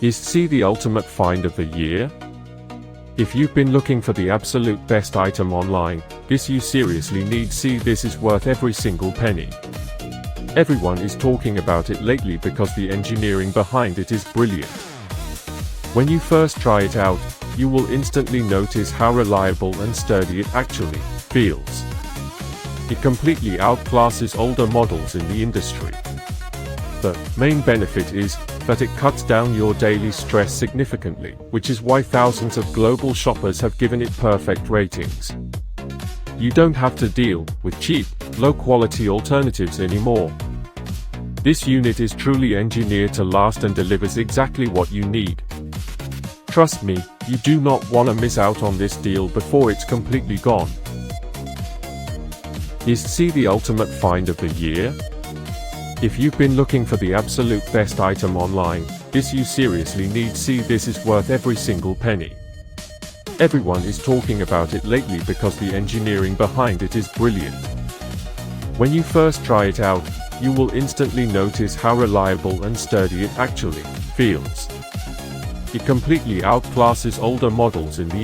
Is C the ultimate find of the year? If you've been looking for the absolute best item online, this you seriously need C. This is worth every single penny. Everyone is talking about it lately because the engineering behind it is brilliant. When you first try it out, you will instantly notice how reliable and sturdy it actually feels. It completely outclasses older models in the industry. The main benefit is that it cuts down your daily stress significantly, which is why thousands of global shoppers have given it perfect ratings. You don't have to deal with cheap, low-quality alternatives anymore. This unit is truly engineered to last and delivers exactly what you need. Trust me, you do not want to miss out on this deal before it's completely gone. Is C the ultimate find of the year? If you've been looking for the absolute best item online, this you seriously need C. This is worth every single penny. Everyone is talking about it lately because the engineering behind it is brilliant. When you first try it out, you will instantly notice how reliable and sturdy it actually feels. It completely outclasses older models in the